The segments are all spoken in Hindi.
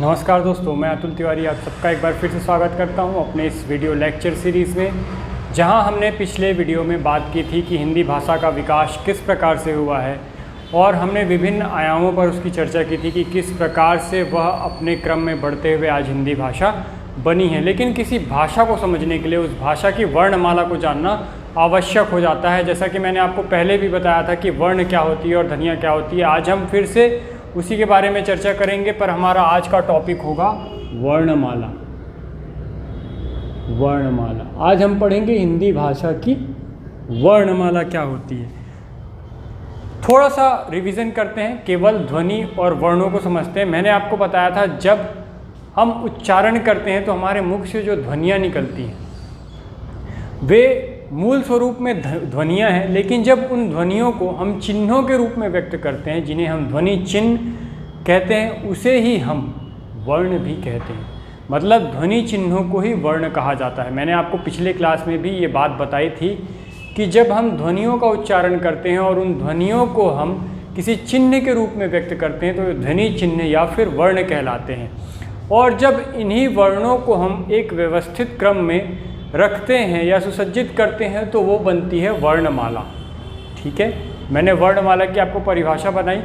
नमस्कार दोस्तों, मैं अतुल तिवारी आप सबका एक बार फिर से स्वागत करता हूं अपने इस वीडियो लेक्चर सीरीज़ में, जहां हमने पिछले वीडियो में बात की थी कि हिंदी भाषा का विकास किस प्रकार से हुआ है और हमने विभिन्न आयामों पर उसकी चर्चा की थी कि किस प्रकार से वह अपने क्रम में बढ़ते हुए आज हिंदी भाषा बनी है। लेकिन किसी भाषा को समझने के लिए उस भाषा की वर्णमाला को जानना आवश्यक हो जाता है। जैसा कि मैंने आपको पहले भी बताया था कि वर्ण क्या होती है और ध्वनियाँ क्या होती है। आज हम फिर से उसी के बारे में चर्चा करेंगे, पर हमारा आज का टॉपिक होगा वर्णमाला। वर्णमाला आज हम पढ़ेंगे हिंदी भाषा की वर्णमाला क्या होती है। थोड़ा सा रिवीजन करते हैं, केवल ध्वनि और वर्णों को समझते हैं। मैंने आपको बताया था जब हम उच्चारण करते हैं तो हमारे मुख से जो ध्वनियाँ निकलती हैं वे मूल स्वरूप में ध्वनियाँ हैं, लेकिन जब उन ध्वनियों को हम चिन्हों के रूप में व्यक्त करते हैं, जिन्हें हम ध्वनि चिन्ह कहते हैं, उसे ही हम वर्ण भी कहते हैं। मतलब ध्वनि चिन्हों को ही वर्ण कहा जाता है। मैंने आपको पिछले क्लास में भी ये बात बताई थी कि जब हम ध्वनियों का उच्चारण करते हैं और उन ध्वनियों को हम किसी चिन्ह के रूप में व्यक्त करते हैं तो ध्वनि चिन्ह या फिर वर्ण कहलाते हैं। और जब इन्हीं वर्णों को हम एक व्यवस्थित क्रम में रखते हैं या सुसज्जित करते हैं तो वो बनती है वर्णमाला। ठीक है, मैंने वर्णमाला की आपको परिभाषा बताई।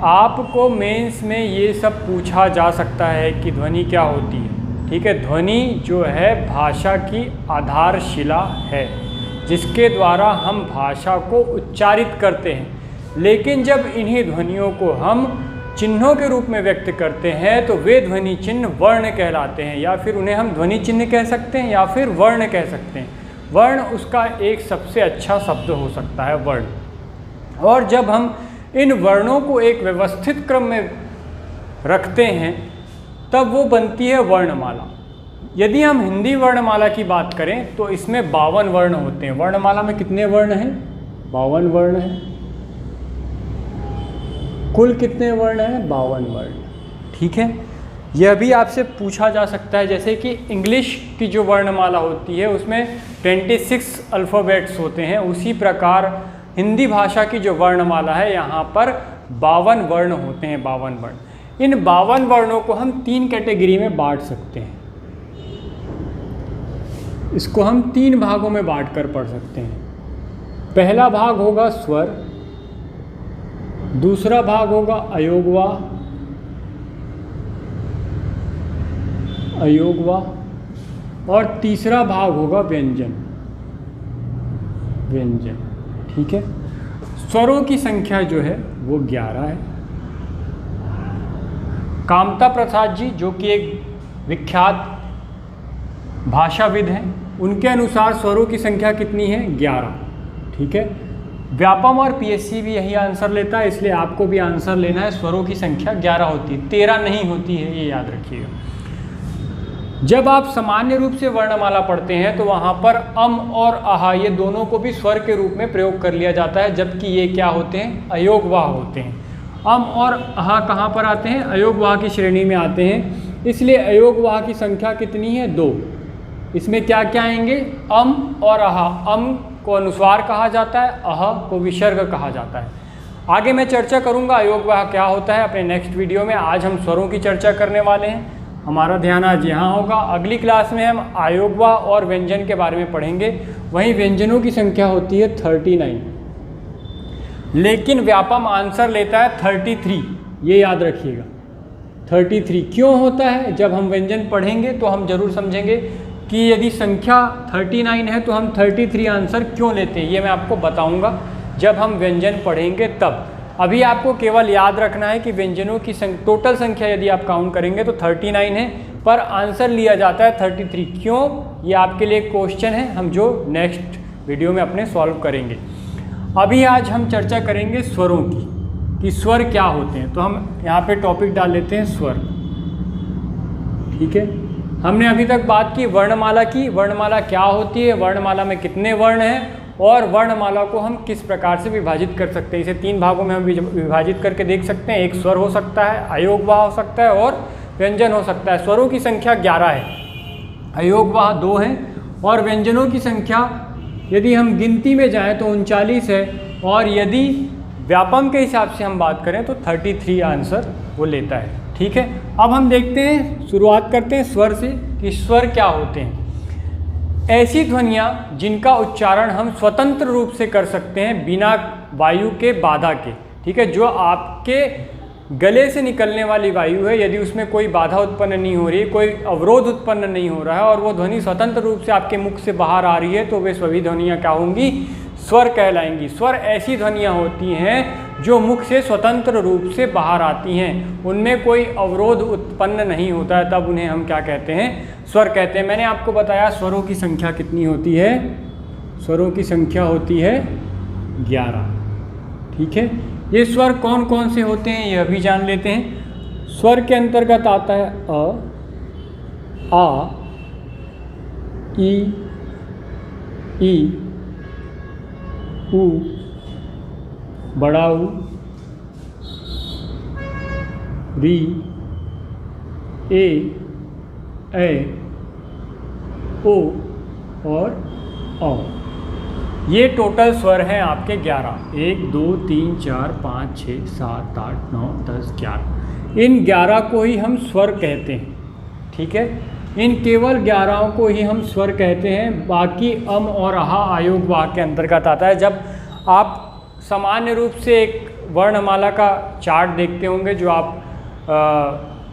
आपको मेंस में ये सब पूछा जा सकता है कि ध्वनि क्या होती है। ठीक है, ध्वनि जो है भाषा की आधारशिला है, जिसके द्वारा हम भाषा को उच्चारित करते हैं। लेकिन जब इन्हीं ध्वनियों को हम चिन्हों के रूप में व्यक्त करते हैं तो वे ध्वनि चिन्ह वर्ण कहलाते हैं, या फिर उन्हें हम ध्वनि चिन्ह कह सकते हैं या फिर वर्ण कह सकते हैं। वर्ण उसका एक सबसे अच्छा शब्द हो सकता है, वर्ण। और जब हम इन वर्णों को एक व्यवस्थित क्रम में रखते हैं तब वो बनती है वर्णमाला। यदि हम हिंदी वर्णमाला की बात करें तो इसमें 52 वर्ण होते हैं। वर्णमाला में कितने वर्ण हैं? 52 वर्ण हैं। कुल कितने वर्ण हैं? 52 वर्ण। ठीक है, यह भी आपसे पूछा जा सकता है, जैसे कि इंग्लिश की जो वर्णमाला होती है उसमें 26 अल्फ़ाबेट्स होते हैं, उसी प्रकार हिंदी भाषा की जो वर्णमाला है यहाँ पर 52 वर्ण होते हैं। 52 वर्ण। इन 52 वर्णों को हम 3 कैटेगरी में बांट सकते हैं। इसको हम 3 भागों में बांट कर पढ़ सकते हैं। पहला भाग होगा स्वर, दूसरा भाग होगा अयोगवा, और तीसरा भाग होगा व्यंजन। व्यंजन। ठीक है, स्वरों की संख्या जो है वो 11 है। कामता प्रसाद जी, जो कि एक विख्यात भाषाविद हैं, उनके अनुसार स्वरों की संख्या कितनी है? 11। ठीक है, व्यापम और पीएससी भी यही आंसर लेता है, इसलिए आपको भी आंसर लेना है। स्वरों की संख्या 11 होती है, 13 नहीं होती है, ये याद रखिएगा। जब आप सामान्य रूप से वर्णमाला पढ़ते हैं तो वहाँ पर अम और आहा ये दोनों को भी स्वर के रूप में प्रयोग कर लिया जाता है, जबकि ये क्या होते हैं? अयोगवाह होते हैं। अम और आहा कहाँ पर आते हैं? अयोगवाह की श्रेणी में आते हैं, इसलिए अयोगवाह की संख्या कितनी है? 2। इसमें क्या क्या आएंगे? अम और आहा। अम को अनुस्वार कहा जाता है, अह को विसर्ग कहा जाता है। आगे मैं चर्चा करूंगा अयोगवाह क्या होता है अपने नेक्स्ट वीडियो में। आज हम स्वरों की चर्चा करने वाले हैं। हमारा ध्यान आज यहाँ होगा। अगली क्लास में हम अयोगवाह और व्यंजन के बारे में पढ़ेंगे। वहीं व्यंजनों की संख्या होती है 39, लेकिन व्यापम आंसर लेता है 33। ये याद रखिएगा, 33 क्यों होता है? जब हम व्यंजन पढ़ेंगे तो हम जरूर समझेंगे कि यदि संख्या 39 है तो हम 33 आंसर क्यों लेते हैं। ये मैं आपको बताऊंगा जब हम व्यंजन पढ़ेंगे तब। अभी आपको केवल याद रखना है कि व्यंजनों की टोटल संख्या यदि आप काउंट करेंगे तो 39 है, पर आंसर लिया जाता है 33। क्यों? ये आपके लिए क्वेश्चन है, हम जो नेक्स्ट वीडियो में अपने सॉल्व करेंगे। अभी आज हम चर्चा करेंगे स्वरों की, कि स्वर क्या होते हैं। तो हम यहाँ पे टॉपिक डाल लेते हैं स्वर। ठीक है, हमने अभी तक बात की वर्णमाला की। वर्णमाला क्या होती है, वर्णमाला में कितने वर्ण हैं और वर्णमाला को हम किस प्रकार से विभाजित कर सकते हैं। इसे 3 भागों में हम विभाजित करके देख सकते हैं। एक स्वर हो सकता है, अयोगवाह हो सकता है और व्यंजन हो सकता है। स्वरों की संख्या 11 है, अयोगवाह 2 है, और व्यंजनों की संख्या यदि हम गिनती में जाएं तो 39 है, और यदि व्यापम के हिसाब से हम बात करें तो 33 आंसर वो लेता है। ठीक है, अब हम देखते हैं, शुरुआत करते हैं स्वर से कि स्वर क्या होते हैं। ऐसी ध्वनियाँ जिनका उच्चारण हम स्वतंत्र रूप से कर सकते हैं बिना वायु के बाधा के, ठीक है, जो आपके गले से निकलने वाली वायु है, यदि उसमें कोई बाधा उत्पन्न नहीं हो रही है, कोई अवरोध उत्पन्न नहीं हो रहा है और वो ध्वनि स्वतंत्र रूप से आपके मुख से बाहर आ रही है, तो वे सभी ध्वनियाँ क्या होंगी, स्वर कहलाएंगी। स्वर ऐसी ध्वनियाँ होती हैं जो मुख से स्वतंत्र रूप से बाहर आती हैं, उनमें कोई अवरोध उत्पन्न नहीं होता है, तब उन्हें हम क्या कहते हैं, स्वर कहते हैं। मैंने आपको बताया स्वरों की संख्या कितनी होती है, स्वरों की संख्या होती है 11, ठीक है। ये स्वर कौन कौन से होते हैं यह भी जान लेते हैं। स्वर के अंतर्गत आता है अ, आ, ई, उ, बड़ा ऊ, री, ए, ओ और औ। ये टोटल स्वर हैं आपके 11, 1 2 3 4 5 6 7 8 9 10 11। इन 11 को ही हम स्वर कहते हैं, ठीक है। इन केवल 11 को ही हम स्वर कहते हैं, बाकी अम और आहा आयोग वाह के अंतर्गत आता है। जब आप सामान्य रूप से एक वर्णमाला का चार्ट देखते होंगे जो आप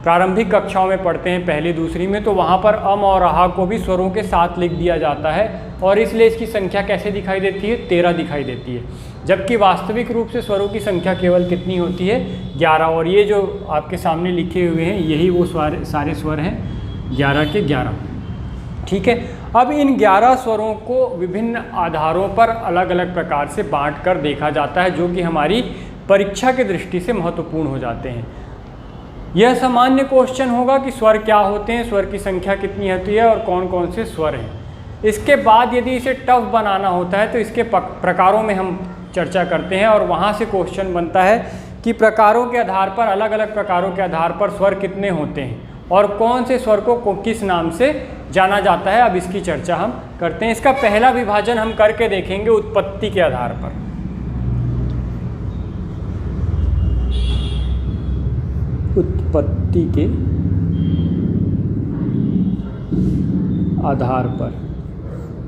प्रारंभिक कक्षाओं में पढ़ते हैं, पहली दूसरी में, तो वहाँ पर अम और आहा को भी स्वरों के साथ लिख दिया जाता है और इसलिए इसकी संख्या कैसे दिखाई देती है, 13 दिखाई देती है, जबकि वास्तविक रूप से स्वरों की संख्या केवल कितनी होती है, 11। और ये जो आपके सामने लिखे हुए हैं यही वो सारे स्वर हैं, 11 के 11, ठीक है। अब इन 11 स्वरों को विभिन्न आधारों पर अलग अलग प्रकार से बांट कर देखा जाता है, जो कि हमारी परीक्षा की दृष्टि से महत्वपूर्ण हो जाते हैं। यह सामान्य क्वेश्चन होगा कि स्वर क्या होते हैं, स्वर की संख्या कितनी होती है और कौन कौन से स्वर हैं। इसके बाद यदि इसे टफ बनाना होता है तो इसके प्रकारों में हम चर्चा करते हैं और वहाँ से क्वेश्चन बनता है कि प्रकारों के आधार पर, अलग अलग प्रकारों के आधार पर स्वर कितने होते हैं और कौन से स्वर को किस नाम से जाना जाता है। अब इसकी चर्चा हम करते हैं। इसका पहला विभाजन हम करके देखेंगे उत्पत्ति के आधार पर। उत्पत्ति के आधार पर,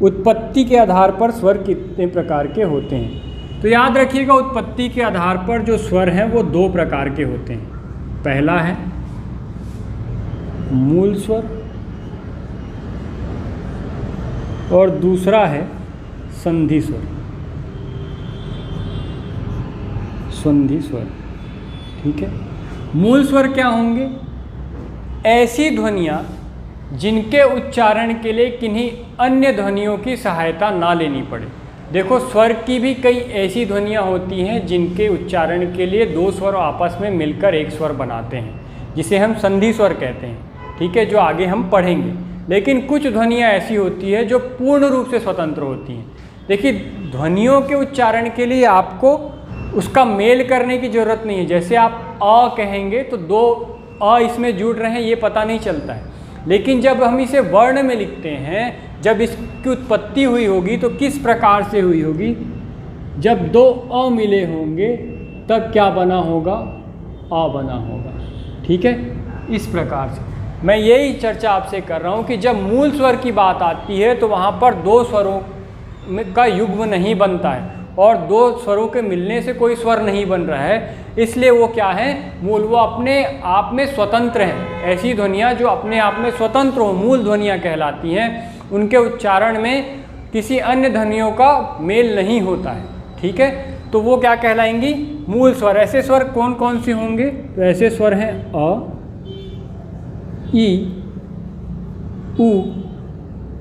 उत्पत्ति के आधार पर स्वर कितने प्रकार के होते हैं। तो याद रखिएगा, उत्पत्ति के आधार पर जो स्वर हैं वो 2 प्रकार के होते हैं। पहला है मूल स्वर और दूसरा है संधि स्वर। संधि स्वर, ठीक है। मूल स्वर क्या होंगे? ऐसी ध्वनियाँ जिनके उच्चारण के लिए किन्हीं अन्य ध्वनियों की सहायता ना लेनी पड़े। देखो, स्वर की भी कई ऐसी ध्वनियाँ होती हैं जिनके उच्चारण के लिए 2 स्वर आपस में मिलकर एक स्वर बनाते हैं, जिसे हम संधि स्वर कहते हैं, ठीक है, जो आगे हम पढ़ेंगे। लेकिन कुछ ध्वनियाँ ऐसी होती है जो पूर्ण रूप से स्वतंत्र होती हैं। देखिए, ध्वनियों के उच्चारण के लिए आपको उसका मेल करने की ज़रूरत नहीं है। जैसे आप अ कहेंगे तो 2 अ इसमें जुड़ रहे हैं ये पता नहीं चलता है, लेकिन जब हम इसे वर्ण में लिखते हैं, जब इसकी उत्पत्ति हुई होगी तो किस प्रकार से हुई होगी? जब 2 अ मिले होंगे तब क्या बना होगा? आ बना होगा, ठीक है। इस प्रकार से मैं यही चर्चा आपसे कर रहा हूँ कि जब मूल स्वर की बात आती है तो वहाँ पर 2 स्वरों का युग्म नहीं बनता है और 2 स्वरों के मिलने से कोई स्वर नहीं बन रहा है, इसलिए वो क्या है? मूल, वो अपने आप में स्वतंत्र हैं। ऐसी ध्वनियाँ जो अपने आप में स्वतंत्र हो, मूल ध्वनियाँ कहलाती हैं। उनके उच्चारण में किसी अन्य ध्वनियों का मेल नहीं होता है, ठीक है, तो वो क्या कहलाएंगी? मूल स्वर। ऐसे स्वर कौन कौन से होंगे? तो ऐसे स्वर हैं अ, ई, उ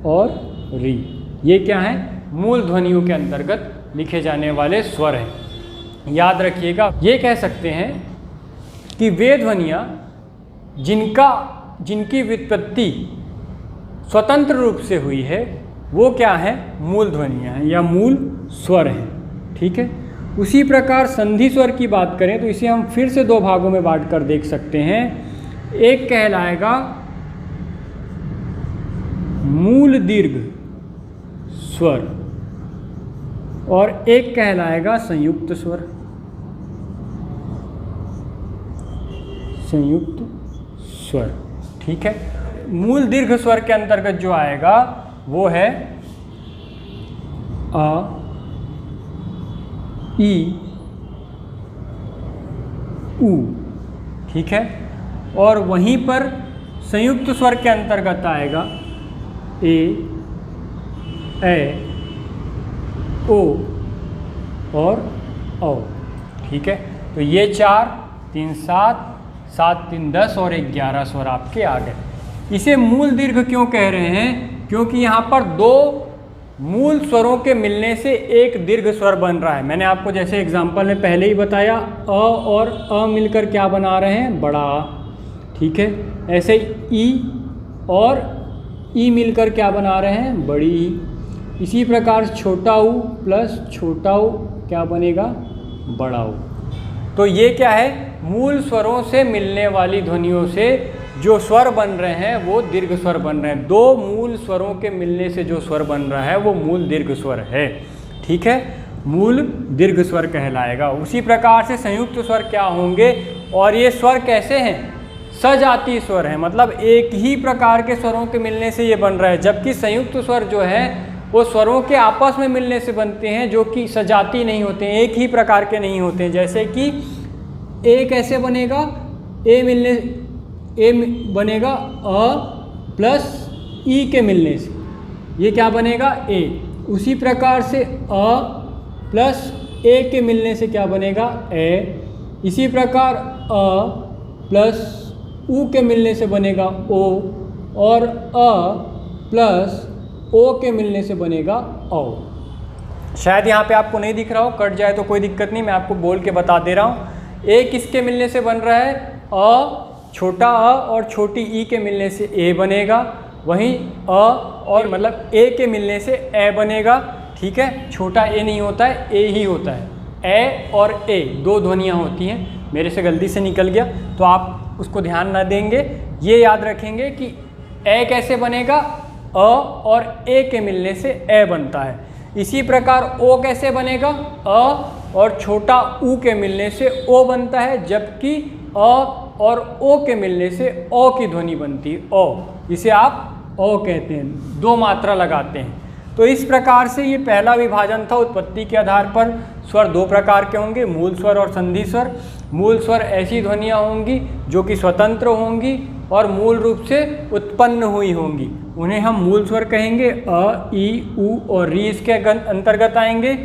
और री। ये क्या है? मूल ध्वनियों के अंतर्गत लिखे जाने वाले स्वर हैं। याद रखिएगा, ये कह सकते हैं कि वे ध्वनियाँ जिनकी व्युत्पत्ति स्वतंत्र रूप से हुई है वो क्या है? मूल ध्वनियाँ हैं या मूल स्वर हैं, ठीक है। उसी प्रकार संधि स्वर की बात करें तो इसे हम फिर से 2 भागों में बांट कर देख सकते हैं। एक कहलाएगा मूल दीर्घ स्वर और एक कहलाएगा संयुक्त स्वर। संयुक्त स्वर। ठीक है, मूल दीर्घ स्वर के अंतर्गत जो आएगा वो है अ, ई, ऊ। ठीक है, और वहीं पर संयुक्त स्वर के अंतर्गत आएगा ए, ओ और औ। ठीक है, तो ये 4, 3, 7, 7, 3, 10 और 11 स्वर आपके आ गए। इसे मूल दीर्घ क्यों कह रहे हैं? क्योंकि यहाँ पर दो मूल स्वरों के मिलने से एक दीर्घ स्वर बन रहा है। मैंने आपको जैसे एग्जाम्पल में पहले ही बताया, अ और अ मिलकर क्या बना रहे हैं? बड़ा आ। ठीक है, ऐसे ई और ई मिलकर क्या बना रहे हैं? बड़ी ई। इसी प्रकार छोटा ऊ प्लस छोटा ऊ क्या बनेगा? बड़ा ऊ। तो ये क्या है? मूल स्वरों से मिलने वाली ध्वनियों से जो स्वर बन रहे हैं वो दीर्घ स्वर बन रहे हैं। दो मूल स्वरों के मिलने से जो स्वर बन रहा है वो मूल दीर्घ स्वर है। ठीक है, मूल दीर्घ स्वर कहलाएगा। उसी प्रकार से संयुक्त स्वर क्या होंगे? और ये स्वर कैसे हैं? सजातीय स्वर है, मतलब एक ही प्रकार के स्वरों के मिलने से ये बन रहा है। जबकि संयुक्त स्वर जो है वो स्वरों के आपस में मिलने से बनते हैं, जो कि सजातीय नहीं होते हैं, एक ही प्रकार के नहीं होते हैं। जैसे कि ए कैसे बनेगा? ए बनेगा अ प्लस ई के मिलने से, ये क्या बनेगा? ए। उसी प्रकार से अ प्लस ए के मिलने से क्या बनेगा? ए। इसी प्रकार अ प्लस ऊ के मिलने से बनेगा ओ, और अ प्लस ओ के मिलने से बनेगा औ। शायद यहाँ पे आपको नहीं दिख रहा हो, कट जाए तो कोई दिक्कत नहीं, मैं आपको बोल के बता दे रहा हूँ। ए किसके मिलने से बन रहा है? अ, छोटा अ और छोटी ई के मिलने से ए बनेगा। वहीं अ और मतलब ए के मिलने से ए बनेगा। ठीक है, छोटा ए नहीं होता है, ए ही होता है। ए और ए दो ध्वनियाँ होती हैं, मेरे से गलती से निकल गया तो आप उसको ध्यान ना देंगे। ये याद रखेंगे कि ए कैसे बनेगा? अ और ए के मिलने से ए बनता है। इसी प्रकार ओ कैसे बनेगा? अ और छोटा ऊ के मिलने से ओ बनता है, जबकि अ और ओ के मिलने से ओ की ध्वनि बनती है, ओ। इसे आप ओ कहते हैं, दो मात्रा लगाते हैं। तो इस प्रकार से ये पहला विभाजन था। उत्पत्ति के आधार पर स्वर दो प्रकार के होंगे, मूल स्वर और संधि स्वर। मूल स्वर ऐसी ध्वनियाँ होंगी जो कि स्वतंत्र होंगी और मूल रूप से उत्पन्न हुई होंगी, उन्हें हम मूल स्वर कहेंगे। अ, ई, ऊ और री इसके अंतर्गत आएंगे।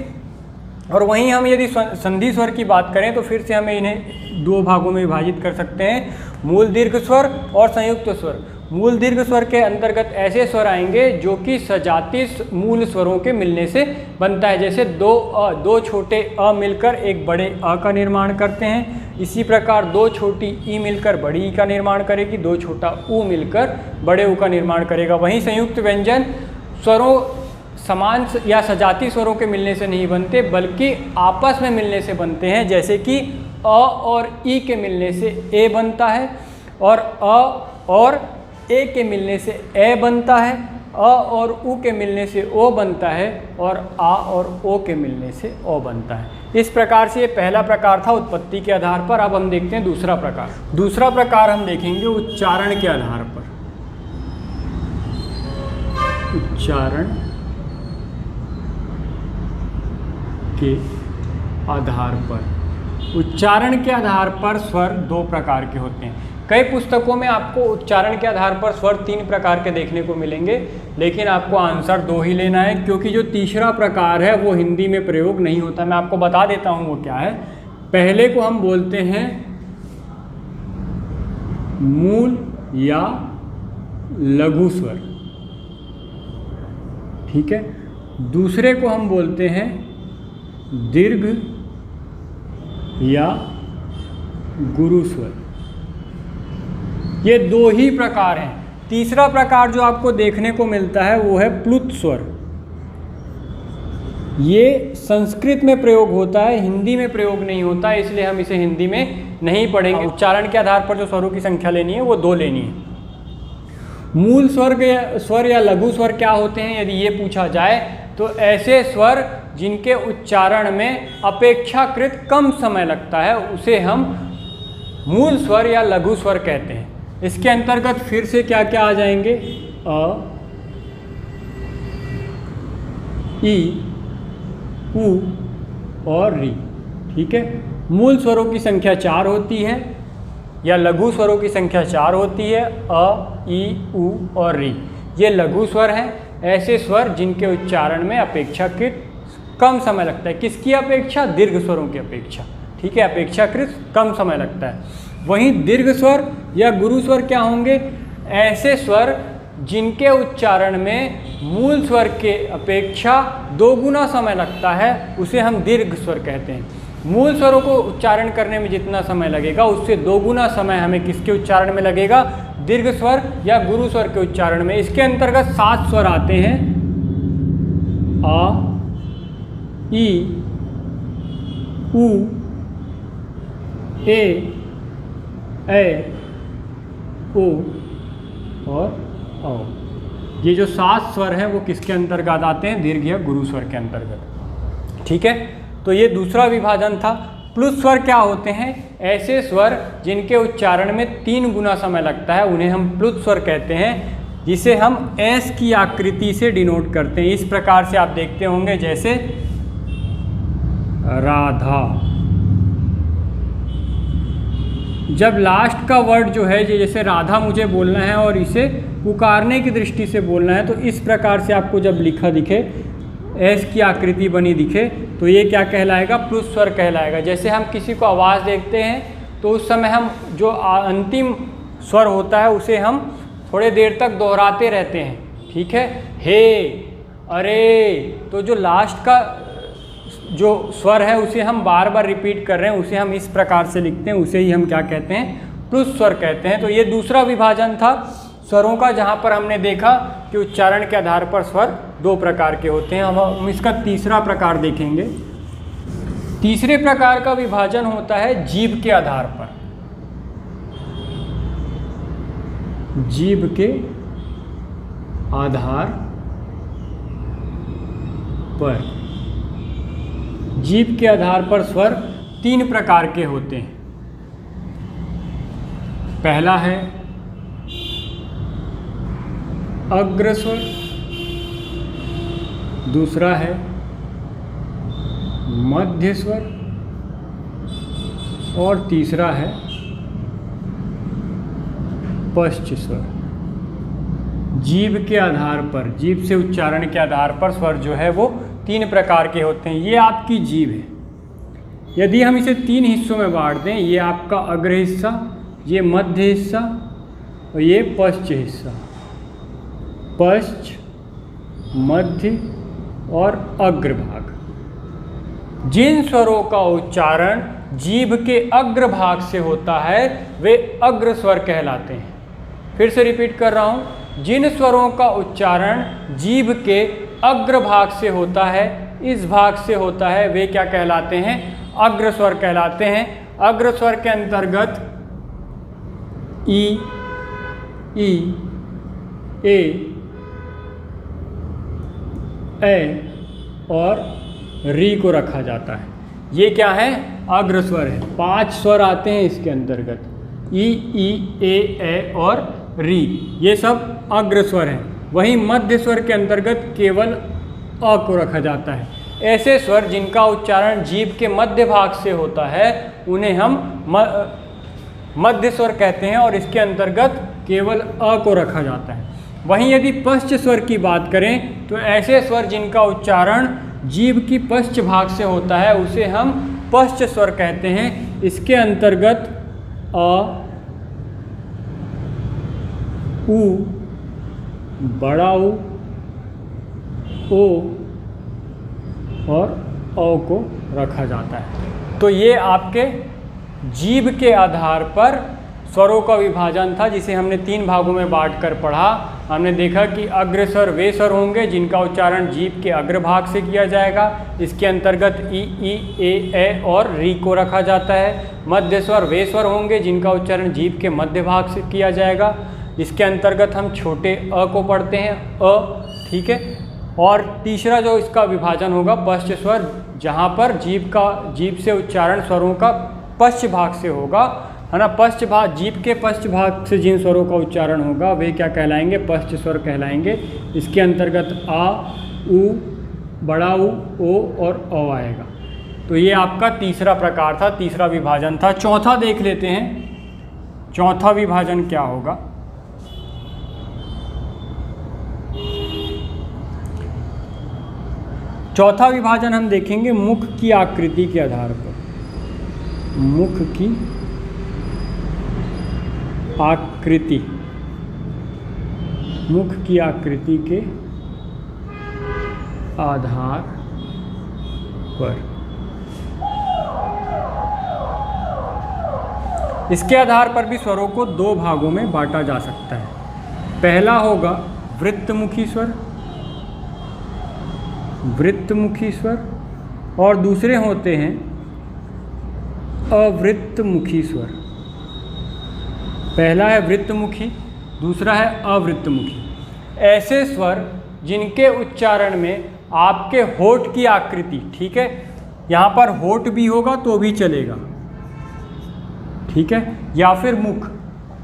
और वहीं हम यदि संधि स्वर की बात करें तो फिर से हमें इन्हें दो भागों में विभाजित कर सकते हैं, मूल दीर्घ स्वर और संयुक्त स्वर। मूल दीर्घ स्वर के अंतर्गत ऐसे स्वर आएंगे जो कि सजातीय मूल स्वरों के मिलने से बनता है। जैसे दो छोटे अ मिलकर एक बड़े अ का निर्माण करते हैं। इसी प्रकार दो छोटी ई मिलकर बड़ी ई का निर्माण करेगी, दो छोटा ऊ मिलकर बड़े ऊ का निर्माण करेगा। वहीं संयुक्त व्यंजन स्वरों समान या सजातीय स्वरों के मिलने से नहीं बनते, बल्कि आपस में मिलने से बनते हैं। जैसे कि अ और ई के मिलने से ए बनता है, और अ और ए के मिलने से ए बनता है, अ और ऊ के मिलने से ओ बनता है, और आ और ओ के मिलने से ओ बनता है। इस प्रकार से ये पहला प्रकार था उत्पत्ति के आधार पर। अब हम देखते हैं दूसरा प्रकार। दूसरा प्रकार हम देखेंगे उच्चारण के आधार पर। उच्चारण के आधार पर, उच्चारण के आधार पर स्वर दो प्रकार के होते हैं। कई पुस्तकों में आपको उच्चारण के आधार पर स्वर 3 प्रकार के देखने को मिलेंगे, लेकिन आपको आंसर 2 ही लेना है, क्योंकि जो तीसरा प्रकार है वो हिंदी में प्रयोग नहीं होता। मैं आपको बता देता हूँ वो क्या है। पहले को हम बोलते हैं मूल या लघु स्वर, ठीक है। दूसरे को हम बोलते हैं दीर्घ या गुरु स्वर। ये दो ही प्रकार हैं। तीसरा प्रकार जो आपको देखने को मिलता है वो है प्लुत स्वर। ये संस्कृत में प्रयोग होता है, हिंदी में प्रयोग नहीं होता, इसलिए हम इसे हिंदी में नहीं पढ़ेंगे। उच्चारण के आधार पर जो स्वरों की संख्या लेनी है वो 2 लेनी है। मूल स्वर या लघु स्वर क्या होते हैं यदि ये पूछा जाए तो ऐसे स्वर जिनके उच्चारण में अपेक्षाकृत कम समय लगता है उसे हम मूल स्वर या लघु स्वर कहते हैं। इसके अंतर्गत फिर से क्या क्या आ जाएंगे, अ, ई, उ और री। ठीक है, मूल स्वरों की संख्या 4 होती है या लघु स्वरों की संख्या 4 होती है, अ, ई, उ और री। ये लघु स्वर हैं, ऐसे स्वर जिनके उच्चारण में अपेक्षाकृत कम समय लगता है। किसकी अपेक्षा? दीर्घ स्वरों की अपेक्षा। ठीक है, अपेक्षाकृत कम समय लगता है। वहीं दीर्घ स्वर या गुरु स्वर क्या होंगे? ऐसे स्वर जिनके उच्चारण में मूल स्वर के अपेक्षा 2 गुना समय लगता है, उसे हम दीर्घ स्वर कहते हैं। मूल स्वरों को उच्चारण करने में जितना समय लगेगा उससे 2 गुना समय हमें किसके उच्चारण में लगेगा? दीर्घ स्वर या गुरु स्वर के उच्चारण में। इसके अंतर्गत 7 स्वर आते हैं, आ, ई, उ, ए, ओ और औ। ये जो 7 स्वर हैं वो किसके अंतर्गत आते हैं? दीर्घ या गुरु स्वर के अंतर्गत। ठीक है, तो ये दूसरा विभाजन था। प्लुत स्वर क्या होते हैं? ऐसे स्वर जिनके उच्चारण में 3 गुना समय लगता है, उन्हें हम प्लुत स्वर कहते हैं, जिसे हम एस की आकृति से डिनोट करते हैं। इस प्रकार से आप देखते होंगे, जैसे राधा। जब लास्ट का वर्ड जो है, जैसे राधा मुझे बोलना है और इसे पुकारने की दृष्टि से बोलना है, तो इस प्रकार से आपको जब लिखा दिखे, एस की आकृति बनी दिखे, तो ये क्या कहलाएगा? प्लुत स्वर कहलाएगा। जैसे हम किसी को आवाज़ देते हैं तो उस समय हम जो अंतिम स्वर होता है उसे हम थोड़े देर तक दोहराते रहते हैं। ठीक है, हे, अरे, तो जो लास्ट का जो स्वर है उसे हम बार बार रिपीट कर रहे हैं, उसे हम इस प्रकार से लिखते हैं, उसे ही हम क्या कहते हैं? प्लुत स्वर कहते हैं। तो ये दूसरा विभाजन था स्वरों का, जहाँ पर हमने देखा कि उच्चारण के आधार पर स्वर 2 प्रकार के होते हैं। हम इसका तीसरा प्रकार देखेंगे। तीसरे प्रकार का विभाजन होता है जीभ के आधार पर। जीभ के आधार पर, जीभ के आधार पर स्वर 3 प्रकार के होते हैं। पहला है अग्र स्वर, दूसरा है मध्य स्वर और तीसरा है पश्च स्वर। जीभ के आधार पर, जीभ से उच्चारण के आधार पर स्वर जो है वो 3 प्रकार के होते हैं। ये आपकी जीभ है। यदि हम इसे 3 हिस्सों में बांट दें, ये आपका अग्र हिस्सा, ये मध्य हिस्सा और ये पश्च हिस्सा। पश्च, मध्य और अग्र भाग। जिन स्वरों का उच्चारण जीभ के अग्र भाग से होता है वे अग्र स्वर कहलाते हैं। फिर से रिपीट कर रहा हूँ, जिन स्वरों का उच्चारण जीभ के अग्र भाग से होता है, इस भाग से होता है, वे क्या कहलाते हैं? अग्र स्वर कहलाते हैं। अग्र स्वर के अंतर्गत ई, ए और री को रखा जाता है। ये क्या है? अग्र स्वर है। 5 स्वर आते हैं इसके अंतर्गत, ई, ए और री, ये सब अग्र स्वर हैं। वहीं मध्य स्वर के अंतर्गत केवल अ को रखा जाता है। ऐसे स्वर जिनका उच्चारण जीभ के मध्य भाग से होता है उन्हें हम मध्य स्वर कहते हैं और इसके अंतर्गत केवल अ को रखा जाता है। वहीं यदि पश्च स्वर की बात करें तो ऐसे स्वर जिनका उच्चारण जीभ की पश्च भाग से होता है उसे हम पश्च स्वर कहते हैं। इसके अंतर्गत अ, उ, बड़ा उ, ओ और औ को रखा जाता है। तो ये आपके जीभ के आधार पर स्वरों का विभाजन था, जिसे हमने 3 भागों में बांट कर पढ़ा। हमने देखा कि अग्र स्वर वे स्वर होंगे जिनका उच्चारण जीभ के अग्र भाग से किया जाएगा। इसके अंतर्गत ई, ए और री को रखा जाता है। मध्य स्वर वे स्वर होंगे जिनका उच्चारण जीभ के मध्य भाग से किया जाएगा। इसके अंतर्गत हम छोटे अ को पढ़ते हैं, अ, ठीक है। और तीसरा जो इसका विभाजन होगा पश्च स्वर, जहाँ पर जीभ से उच्चारण स्वरों का पश्च भाग से होगा, है ना। पश्च भाग, जीभ के पश्च भाग से जिन स्वरों का उच्चारण होगा वे क्या कहलाएंगे, पश्च स्वर कहलाएंगे। इसके अंतर्गत आ, उ, बड़ा उ, ओ और औ आएगा। तो ये आपका तीसरा प्रकार था, तीसरा विभाजन था। चौथा देख लेते हैं, चौथा विभाजन क्या होगा। चौथा विभाजन हम देखेंगे मुख की आकृति के आधार पर। मुख की आकृति, मुख की आकृति के आधार पर, इसके आधार पर भी स्वरों को दो भागों में बांटा जा सकता है। पहला होगा वृत्तमुखी स्वर, वृत्तमुखी स्वर, और दूसरे होते हैं अवृत्तमुखी स्वर। पहला है वृत्तमुखी, दूसरा है अवृत्तमुखी। ऐसे स्वर जिनके उच्चारण में आपके होठ की आकृति, ठीक है, यहाँ पर होठ भी होगा तो भी चलेगा, ठीक है, या फिर मुख,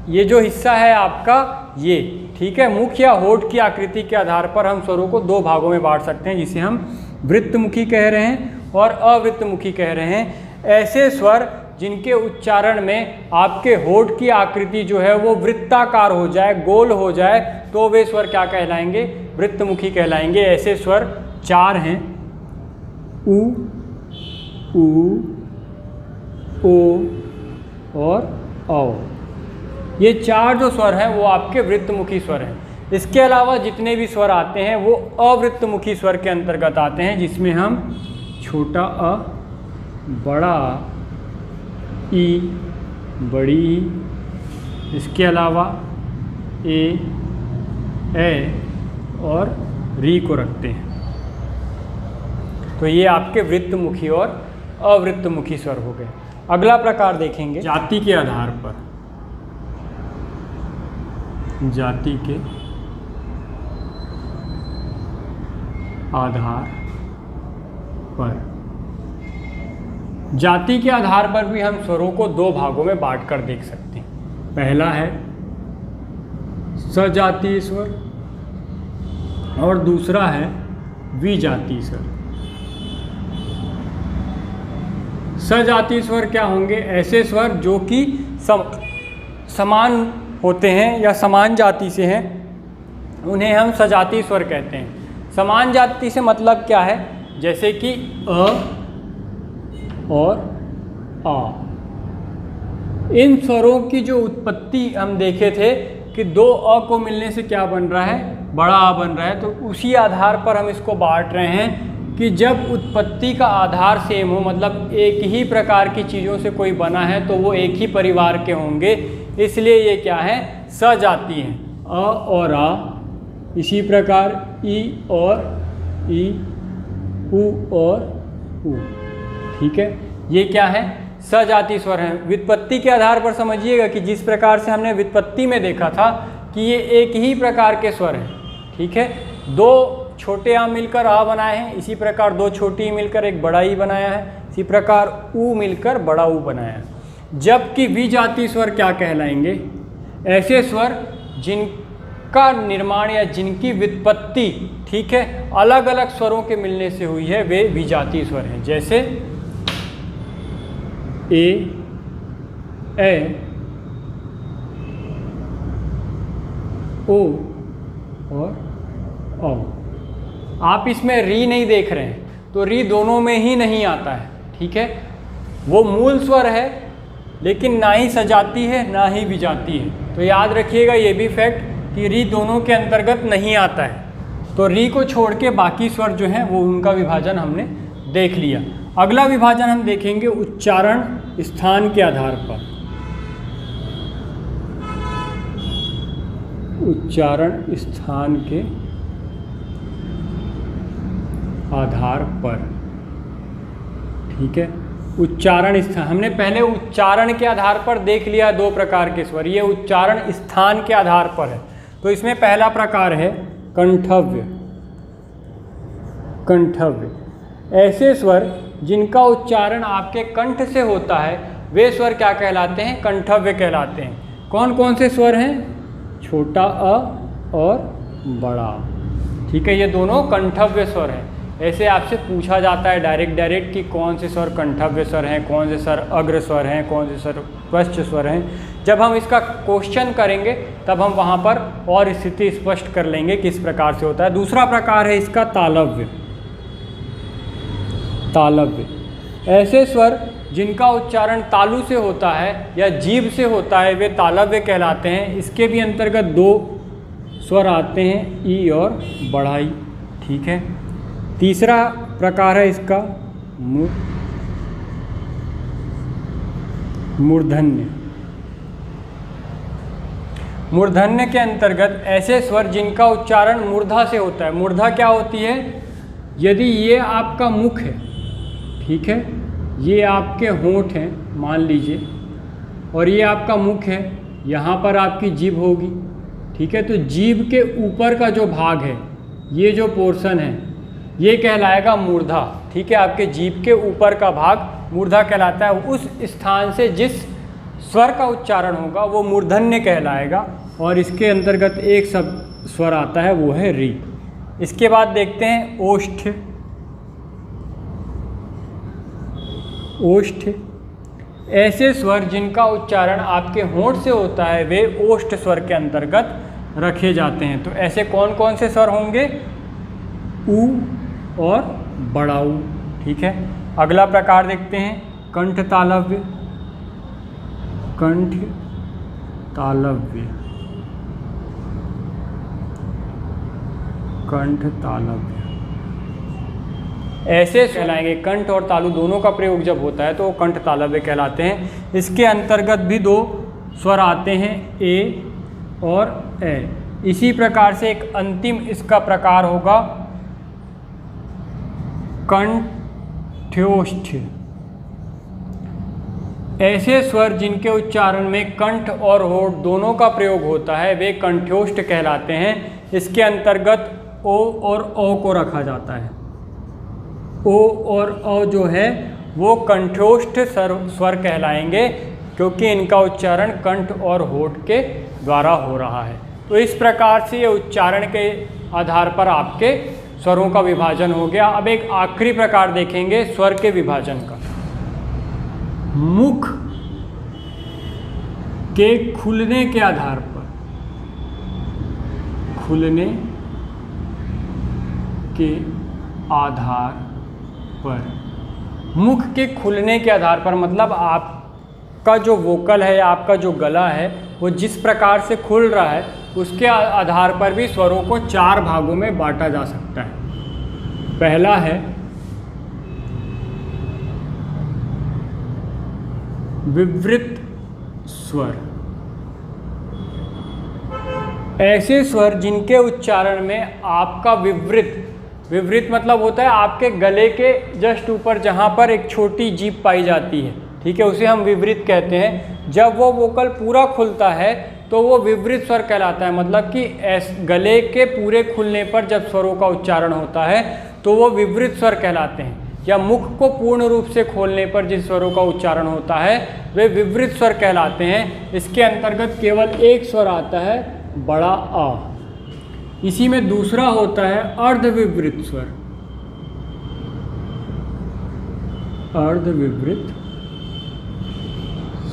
ये जो हिस्सा है आपका ये, ठीक है, मुख या होठ की आकृति के आधार पर हम स्वरों को दो भागों में बांट सकते हैं, जिसे हम वृत्तमुखी कह रहे हैं और अवृत्तमुखी कह रहे हैं। ऐसे स्वर जिनके उच्चारण में आपके होठ की आकृति जो है वो वृत्ताकार हो जाए, गोल हो जाए, तो वे स्वर क्या कहलाएंगे, वृत्तमुखी कहलाएंगे। ऐसे स्वर चार हैं, उ, ओ और औ। ये चार जो स्वर हैं वो आपके वृत्तमुखी स्वर हैं। इसके अलावा जितने भी स्वर आते हैं वो अवृत्तमुखी स्वर के अंतर्गत आते हैं, जिसमें हम छोटा अ, बड़ा अ, ई, बड़ी ई, इसके अलावा ए और री को रखते हैं। तो ये आपके वृत्तमुखी और अवृत्तमुखी स्वर हो गए। अगला प्रकार देखेंगे जाति के आधार पर। जाति के आधार पर, जाति के आधार पर भी हम स्वरों को दो भागों में बांट कर देख सकते हैं। पहला है सजातीय स्वर और दूसरा है विजातीय स्वर। सजातीय स्वर क्या होंगे, ऐसे स्वर जो कि समान होते हैं या समान जाति से हैं, उन्हें हम सजातीय स्वर कहते हैं। समान जाति से मतलब क्या है, जैसे कि अ और आ। इन स्वरों की जो उत्पत्ति हम देखे थे कि दो अ को मिलने से क्या बन रहा है, बड़ा आ बन रहा है, तो उसी आधार पर हम इसको बांट रहे हैं कि जब उत्पत्ति का आधार सेम हो, मतलब एक ही प्रकार की चीज़ों से कोई बना है, तो वो एक ही परिवार के होंगे, इसलिए ये क्या है, सजाती हैं। अ और आ, इसी प्रकार ई और ई, उ और उ, ठीक है, ये क्या है, सजातीय स्वर हैं। व्युत्पत्ति के आधार पर समझिएगा कि जिस प्रकार से हमने व्युत्पत्ति में देखा था कि ये एक ही प्रकार के स्वर हैं, ठीक है, दो छोटे आ मिलकर आ बनाए हैं, इसी प्रकार दो छोटी ई मिलकर एक बड़ा ई बनाया है, इसी प्रकार उ मिलकर बड़ा उ बनाया है। जबकि विजातीय स्वर क्या कहलाएंगे, ऐसे स्वर जिनका निर्माण या जिनकी व्युत्पत्ति, ठीक है, अलग अलग स्वरों के मिलने से हुई है, वे विजातीय स्वर हैं। जैसे ए ओ और औ। आप इसमें री नहीं देख रहे हैं, तो री दोनों में ही नहीं आता है, ठीक है, वो मूल स्वर है लेकिन ना ही सजाती है ना ही विजाती है। तो याद रखिएगा ये भी फैक्ट कि री दोनों के अंतर्गत नहीं आता है। तो री को छोड़ के बाकी स्वर जो हैं वो उनका विभाजन हमने देख लिया। अगला विभाजन हम देखेंगे उच्चारण स्थान के आधार पर। उच्चारण स्थान के आधार पर, ठीक है, उच्चारण स्थान, हमने पहले उच्चारण के आधार पर देख लिया दो प्रकार के स्वर, ये उच्चारण स्थान के आधार पर है। तो इसमें पहला प्रकार है कंठव्य। कंठव्य ऐसे स्वर जिनका उच्चारण आपके कंठ से होता है वे स्वर क्या कहलाते हैं? कंठव्य कहलाते हैं। कौन कौन से स्वर हैं? छोटा अ और बड़ा। ठीक है, ये दोनों कंठव्य स्वर हैं। ऐसे आपसे पूछा जाता है डायरेक्ट कि कौन से स्वर कंठव्य स्वर हैं, कौन से स्वर अग्र स्वर हैं, कौन से स्वर पश्च स्वर हैं। जब हम इसका क्वेश्चन करेंगे तब हम वहाँ पर और स्थिति स्पष्ट कर लेंगे किस प्रकार से होता है। दूसरा प्रकार है इसका तालव्य। तालव्य ऐसे स्वर जिनका उच्चारण तालु से होता है या जीभ से होता है वे तालव्य कहलाते हैं। इसके भी अंतर्गत दो स्वर आते हैं, ई और बढ़ाई। ठीक है, तीसरा प्रकार है इसका मूर्धन्य। मूर्धन्य के अंतर्गत ऐसे स्वर जिनका उच्चारण मूर्धा से होता है। मूर्धा क्या होती है? यदि ये आपका मुख है, ठीक है, ये आपके होंठ हैं मान लीजिए, और ये आपका मुख है, यहाँ पर आपकी जीभ होगी। ठीक है, तो जीभ के ऊपर का जो भाग है, ये जो पोर्शन है, ये कहलाएगा मूर्धा। ठीक है, आपके जीभ के ऊपर का भाग मूर्धा कहलाता है। उस स्थान से जिस स्वर का उच्चारण होगा वो मूर्धन्य कहलाएगा। और इसके अंतर्गत एक सब स्वर आता है, वो है री। इसके बाद देखते हैं ओष्ठ। ओष्ठ ऐसे स्वर जिनका उच्चारण आपके होंठ से होता है वे ओष्ठ स्वर के अंतर्गत रखे जाते हैं। तो ऐसे कौन कौन से स्वर होंगे? ऊ और बड़ा ऊ। ठीक है, अगला प्रकार देखते हैं कंठ तालव्य। कंठ तालव्य। कंठ तालव्य ऐसे कहलाएंगे। कंठ और तालु दोनों का प्रयोग जब होता है तो वो कंठ तालव्य कहलाते हैं। इसके अंतर्गत भी दो स्वर आते हैं, ए और ए। इसी प्रकार से एक अंतिम इसका प्रकार होगा कंठ्योष्ठ। ऐसे स्वर जिनके उच्चारण में कंठ और होठ दोनों का प्रयोग होता है वे कंठ्योष्ठ कहलाते हैं। इसके अंतर्गत ओ और औ को रखा जाता है। ओ और औ जो है वो कंठ्योष्ठ स्वर कहलाएंगे, क्योंकि इनका उच्चारण कंठ और होठ के द्वारा हो रहा है। तो इस प्रकार से ये उच्चारण के आधार पर आपके स्वरों का विभाजन हो गया। अब एक आखिरी प्रकार देखेंगे स्वर के विभाजन का। मुख के खुलने के आधार पर, खुलने के आधार पर, मुख के खुलने के आधार पर मतलब आपका जो वोकल है या आपका जो गला है वो जिस प्रकार से खुल रहा है उसके आधार पर भी स्वरों को चार भागों में बांटा जा सकता है। पहला है विवृत स्वर। ऐसे स्वर जिनके उच्चारण में आपका विवृत मतलब होता है आपके गले के जस्ट ऊपर जहाँ पर एक छोटी जीभ पाई जाती है, ठीक है, उसे हम विवृत कहते हैं। जब वो वोकल पूरा खुलता है तो वो विवृत स्वर कहलाता है। मतलब कि गले के पूरे खुलने पर जब स्वरों का उच्चारण होता है तो वो विवृत स्वर कहलाते हैं। या मुख को पूर्ण रूप से खोलने पर जिस स्वरों का उच्चारण होता है वे विवृत स्वर कहलाते हैं। इसके अंतर्गत केवल एक स्वर आता है, बड़ा आ। इसी में दूसरा होता है अर्धविवृत स्वर। अर्धविवृत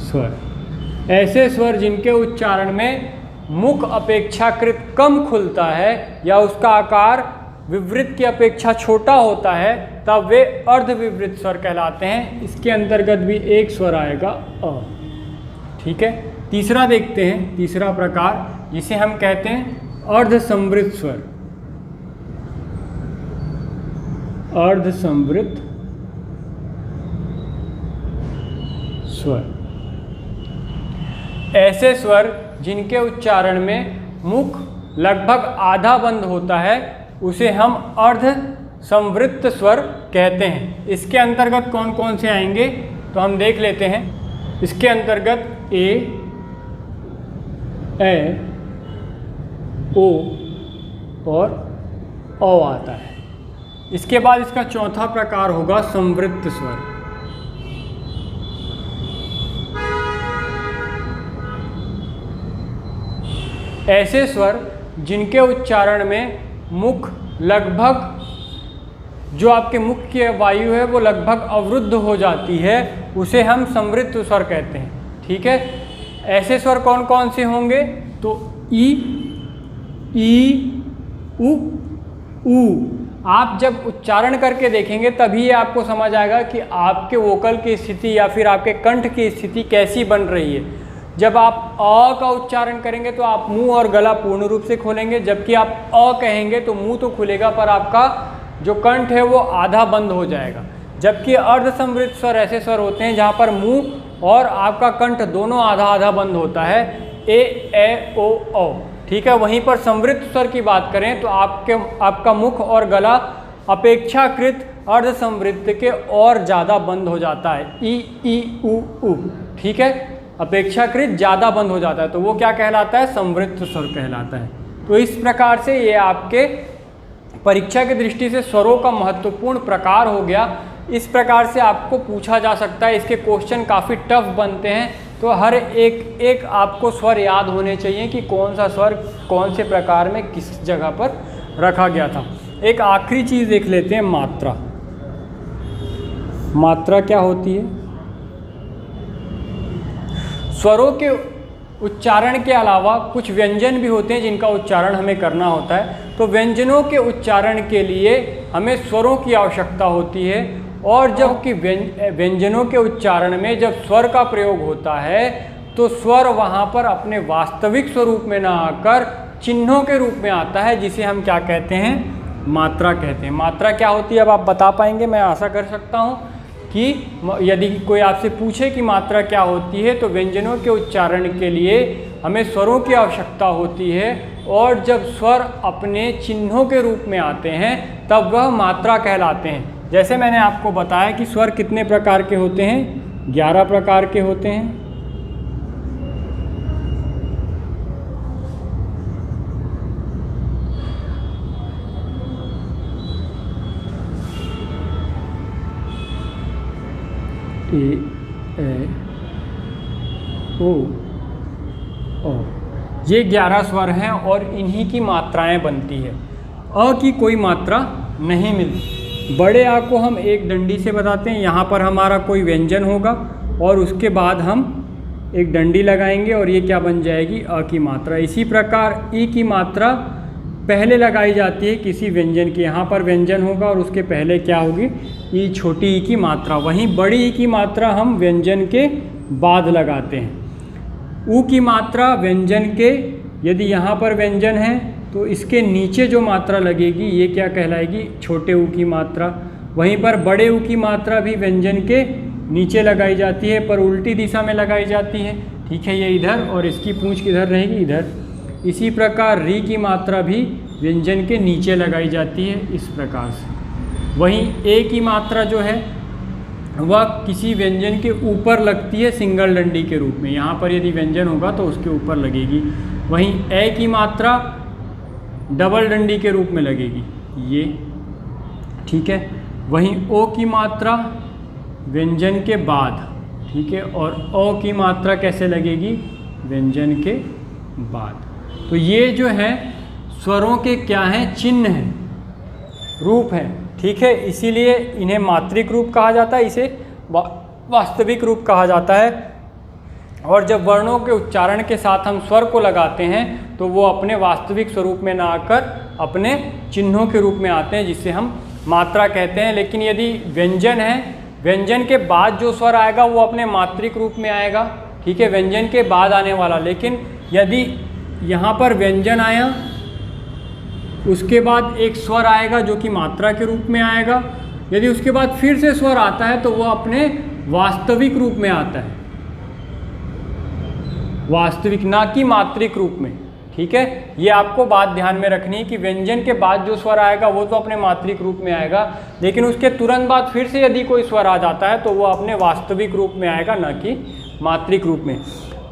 स्वर ऐसे स्वर जिनके उच्चारण में मुख अपेक्षाकृत कम खुलता है या उसका आकार विवृत की अपेक्षा छोटा होता है, तब वे अर्धविवृत स्वर कहलाते हैं। इसके अंतर्गत भी एक स्वर आएगा अ। ठीक है, तीसरा देखते हैं, तीसरा प्रकार जिसे हम कहते हैं अर्धसंवृत स्वर। अर्धसंवृत स्वर ऐसे स्वर जिनके उच्चारण में मुख लगभग आधा बंद होता है उसे हम अर्धसंवृत स्वर कहते हैं। इसके अंतर्गत कौन कौन से आएंगे तो हम देख लेते हैं। इसके अंतर्गत ए, ओ और औ आता है। इसके बाद इसका चौथा प्रकार होगा संवृत स्वर। ऐसे स्वर जिनके उच्चारण में मुख लगभग, जो आपके मुख की वायु है वो लगभग अवरुद्ध हो जाती है, उसे हम संवृत्त स्वर कहते हैं। ठीक है, ऐसे स्वर कौन कौन से होंगे? तो ई उ। आप जब उच्चारण करके देखेंगे तभी ये आपको समझ आएगा कि आपके वोकल की स्थिति या फिर आपके कंठ की स्थिति कैसी बन रही है। जब आप अ का उच्चारण करेंगे तो आप मुंह और गला पूर्ण रूप से खोलेंगे, जबकि आप अ कहेंगे तो मुंह तो खुलेगा पर आपका जो कंठ है वो आधा बंद हो जाएगा। जबकि अर्ध संवृत्त स्वर ऐसे स्वर होते हैं जहाँ पर मुंह और आपका कंठ दोनों आधा आधा बंद होता है, ए ओ औ। ठीक है, वहीं पर संवृत्त स्वर की बात करें तो आपका मुख और गला अपेक्षाकृत अर्ध संवृत्त के और ज़्यादा बंद हो जाता है, ई उ। ठीक है, अपेक्षाकृत ज़्यादा बंद हो जाता है, तो वो क्या कहलाता है? संवृत्त स्वर कहलाता है। तो इस प्रकार से ये आपके परीक्षा की दृष्टि से स्वरों का महत्वपूर्ण प्रकार हो गया। इस प्रकार से आपको पूछा जा सकता है, इसके क्वेश्चन काफ़ी टफ बनते हैं, तो हर एक आपको स्वर याद होने चाहिए कि कौन सा स्वर कौन से प्रकार में किस जगह पर रखा गया था। एक आखिरी चीज़ देख लेते हैं, मात्रा। मात्रा क्या होती है? स्वरों के उच्चारण के अलावा कुछ व्यंजन भी होते हैं जिनका उच्चारण हमें करना होता है। तो व्यंजनों के उच्चारण के लिए हमें स्वरों की आवश्यकता होती है, और जबकि व्यंजनों के उच्चारण में जब स्वर का प्रयोग होता है तो स्वर वहाँ पर अपने वास्तविक स्वरूप में ना आकर चिन्हों के रूप में आता है, जिसे हम क्या कहते हैं? मात्रा कहते हैं। मात्रा क्या होती है अब आप बता पाएंगे, मैं आशा कर सकता हूँ कि यदि कोई आपसे पूछे कि मात्रा क्या होती है, तो व्यंजनों के उच्चारण के लिए हमें स्वरों की आवश्यकता होती है, और जब स्वर अपने चिन्हों के रूप में आते हैं तब वह मात्रा कहलाते हैं। जैसे मैंने आपको बताया कि स्वर कितने प्रकार के होते हैं? 11 प्रकार के होते हैं। ए ओ ये 11 स्वर हैं और इन्हीं की मात्राएं बनती है। अ की कोई मात्रा नहीं मिलती। बड़े आ को हम एक डंडी से बताते हैं, यहाँ पर हमारा कोई व्यंजन होगा और उसके बाद हम एक डंडी लगाएंगे और ये क्या बन जाएगी? अ की मात्रा। इसी प्रकार ई की मात्रा पहले लगाई जाती है किसी व्यंजन की, यहाँ पर व्यंजन होगा और उसके पहले क्या होगी? ई, छोटी ई की मात्रा। वहीं बड़ी ई की मात्रा हम व्यंजन के बाद लगाते हैं। ऊ की मात्रा व्यंजन के, यदि यहाँ पर व्यंजन है तो इसके नीचे जो मात्रा लगेगी ये क्या कहलाएगी? छोटे ऊ की मात्रा। वहीं पर बड़े ऊ की मात्रा भी व्यंजन के नीचे लगाई जाती है, पर उल्टी दिशा में लगाई जाती है। ठीक है, ये इधर, और इसकी पूंछ किधर रहेगी? इधर। इसी प्रकार री की मात्रा भी व्यंजन के नीचे लगाई जाती है, इस प्रकार से। वहीं ए की मात्रा जो है वह किसी व्यंजन के ऊपर लगती है सिंगल डंडी के रूप में। यहाँ पर यदि व्यंजन होगा तो उसके ऊपर लगेगी। वहीं ए की मात्रा डबल डंडी के रूप में लगेगी, ये। ठीक है, वहीं ओ की मात्रा व्यंजन के बाद। ठीक है, और ओ की मात्रा कैसे लगेगी? व्यंजन के बाद। तो ये जो है स्वरों के क्या हैं? चिन्ह हैं, रूप हैं। ठीक है, इसीलिए इन्हें मात्रिक रूप कहा जाता है, इसे वास्तविक रूप कहा जाता है। और जब वर्णों के उच्चारण के साथ हम स्वर को लगाते हैं तो वो अपने वास्तविक स्वरूप में ना आकर अपने चिन्हों के रूप में आते हैं, जिसे हम मात्रा कहते हैं। लेकिन यदि व्यंजन है, व्यंजन के बाद जो स्वर आएगा वो अपने मात्रिक रूप में आएगा। ठीक है, व्यंजन के बाद आने वाला। लेकिन यदि यहाँ पर व्यंजन आया, उसके बाद एक स्वर आएगा जो कि मात्रा के रूप में आएगा, यदि उसके बाद फिर से स्वर आता है तो वो अपने वास्तविक रूप में आता है, वास्तविक, ना कि मात्रिक रूप में। ठीक है, ये आपको बात ध्यान में रखनी है कि व्यंजन के बाद जो स्वर आएगा वो तो अपने मात्रिक रूप में आएगा, लेकिन उसके तुरंत बाद फिर से यदि कोई स्वर आ जाता है तो वो अपने वास्तविक रूप में आएगा, ना कि मात्रिक रूप में।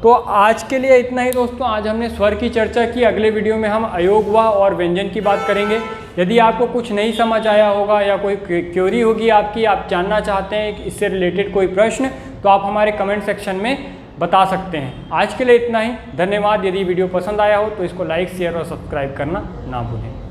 तो आज के लिए इतना ही दोस्तों। आज हमने स्वर की चर्चा की। अगले वीडियो में हम अयोगवा और व्यंजन की बात करेंगे। यदि आपको कुछ नहीं समझ आया होगा या कोई क्वेरी होगी आपकी, आप जानना चाहते हैं इससे रिलेटेड कोई प्रश्न, तो आप हमारे कमेंट सेक्शन में बता सकते हैं। आज के लिए इतना ही, धन्यवाद। यदि वीडियो पसंद आया हो तो इसको लाइक, शेयर और सब्सक्राइब करना ना भूलें।